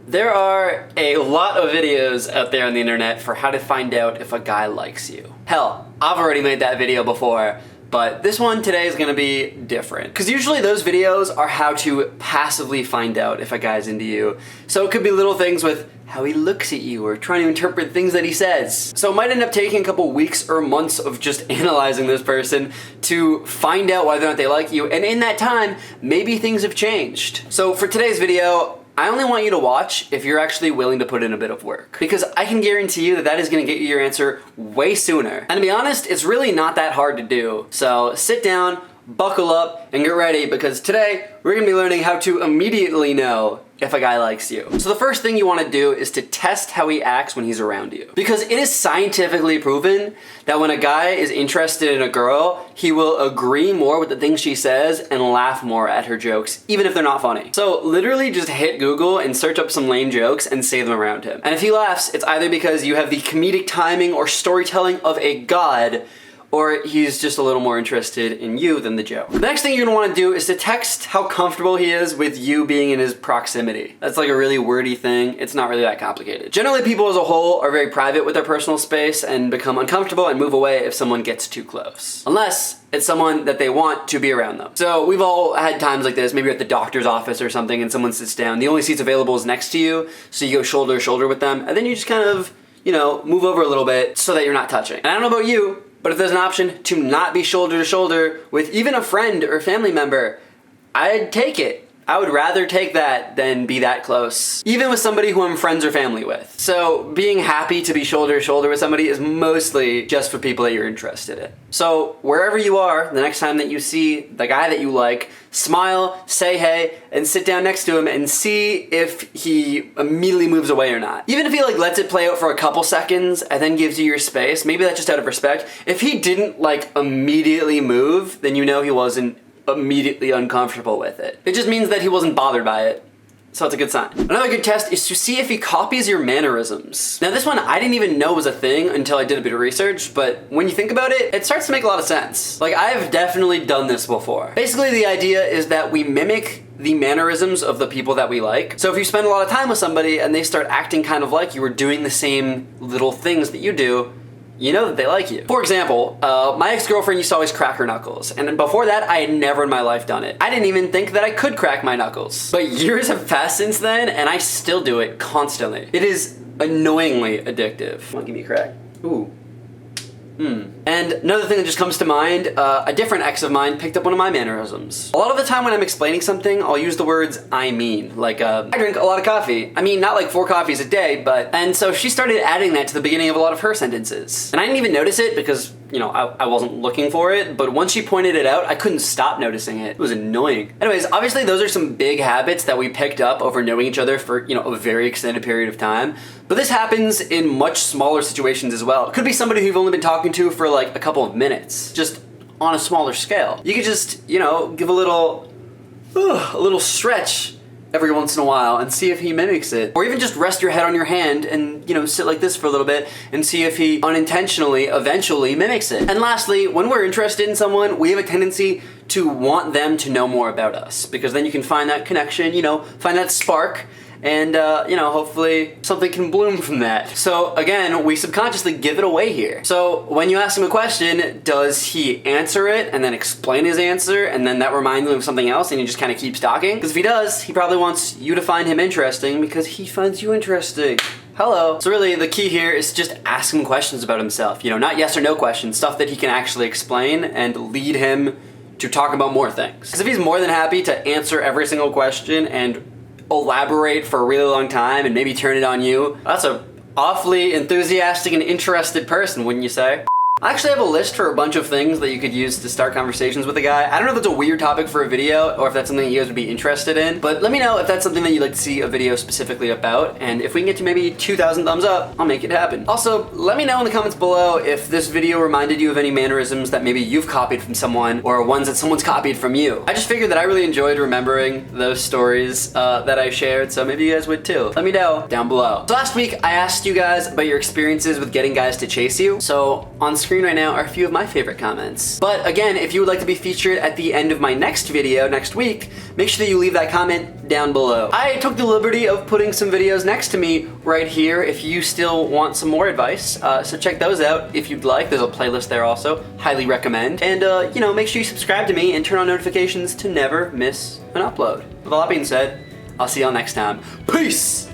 There are a lot of videos out there on the internet for how to find out if a guy likes you. Hell, I've already made that video before, but this one today is gonna be different. Because usually those videos are how to passively find out if a guy's into you. So it could be little things with how he looks at you or trying to interpret things that he says. So it might end up taking a couple weeks or months of just analyzing this person to find out whether or not they like you. And in that time, maybe things have changed. So for today's video, I only want you to watch if you're actually willing to put in a bit of work. Because I can guarantee you that that is gonna get you your answer way sooner. And to be honest, it's really not that hard to do. So sit down, buckle up, and get ready, because today we're gonna be learning how to immediately know if a guy likes you. So the first thing you wanna do is to test how he acts when he's around you. Because it is scientifically proven that when a guy is interested in a girl, he will agree more with the things she says and laugh more at her jokes, even if they're not funny. So literally just hit Google and search up some lame jokes and say them around him. And if he laughs, it's either because you have the comedic timing or storytelling of a god, or he's just a little more interested in you than the joke. The next thing you're gonna wanna do is to text how comfortable he is with you being in his proximity. That's like a really wordy thing. It's not really that complicated. Generally, people as a whole are very private with their personal space and become uncomfortable and move away if someone gets too close. Unless it's someone that they want to be around them. So we've all had times like this, maybe at the doctor's office or something, and someone sits down. The only seats available is next to you, so you go shoulder to shoulder with them, and then you just kind of, move over a little bit so that you're not touching. And I don't know about you, but if there's an option to not be shoulder to shoulder with even a friend or family member, I'd take it. I would rather take that than be that close, even with somebody who I'm friends or family with. So being happy to be shoulder to shoulder with somebody is mostly just for people that you're interested in. So wherever you are, the next time that you see the guy that you like, smile, say hey, and sit down next to him and see if he immediately moves away or not. Even if he lets it play out for a couple seconds and then gives you your space, maybe that's just out of respect. If he didn't immediately move, then you know he wasn't immediately uncomfortable with it. It just means that he wasn't bothered by it. So it's a good sign. Another good test is to see if he copies your mannerisms. Now this one I didn't even know was a thing until I did a bit of research, but when you think about it, it starts to make a lot of sense. I've definitely done this before. Basically the idea is that we mimic the mannerisms of the people that we like. So if you spend a lot of time with somebody and they start acting kind of like you or doing the same little things that you do, you know that they like you. For example, my ex-girlfriend used to always crack her knuckles, and before that, I had never in my life done it. I didn't even think that I could crack my knuckles. But years have passed since then, and I still do it constantly. It is annoyingly addictive. Come on, give me a crack. Ooh. And another thing that just comes to mind, a different ex of mine picked up one of my mannerisms. A lot of the time when I'm explaining something, I'll use the words I mean. I drink a lot of coffee. I mean, not 4 coffees a day, and so she started adding that to the beginning of a lot of her sentences. And I didn't even notice it because, I wasn't looking for it, but once she pointed it out, I couldn't stop noticing it. It was annoying. Anyways, obviously those are some big habits that we picked up over knowing each other for, a very extended period of time. But this happens in much smaller situations as well. It could be somebody who you've only been talking to for a couple of minutes, just on a smaller scale. You could just, give a little stretch every once in a while and see if he mimics it. Or even just rest your head on your hand and, sit like this for a little bit and see if he unintentionally eventually mimics it. And lastly, when we're interested in someone, we have a tendency to want them to know more about us, because then you can find that connection, find that spark, and hopefully something can bloom from that. So again, we subconsciously give it away here. So when you ask him a question, does he answer it and then explain his answer, and then that reminds him of something else and he just kind of keeps talking? Because if he does, he probably wants you to find him interesting because he finds you interesting. Hello. So really the key here is to just ask him questions about himself, not yes or no questions, stuff that he can actually explain and lead him to talk about more things. Because if he's more than happy to answer every single question and elaborate for a really long time and maybe turn it on you, that's a awfully enthusiastic and interested person, wouldn't you say? I actually have a list for a bunch of things that you could use to start conversations with a guy. I don't know if that's a weird topic for a video or if that's something you guys would be interested in, but let me know if that's something that you'd like to see a video specifically about, and if we can get to maybe 2,000 thumbs up, I'll make it happen. Also, let me know in the comments below if this video reminded you of any mannerisms that maybe you've copied from someone or ones that someone's copied from you. I just figured that I really enjoyed remembering those stories that I shared, so maybe you guys would too. Let me know down below. So last week, I asked you guys about your experiences with getting guys to chase you. So on screen right now are a few of my favorite comments. But again, if you would like to be featured at the end of my next video next week, make sure that you leave that comment down below. I took the liberty of putting some videos next to me right here if you still want some more advice. So check those out if you'd like. There's a playlist there also. Highly recommend. And you know, make sure you subscribe to me and turn on notifications to never miss an upload. With all that being said, I'll see y'all next time. Peace!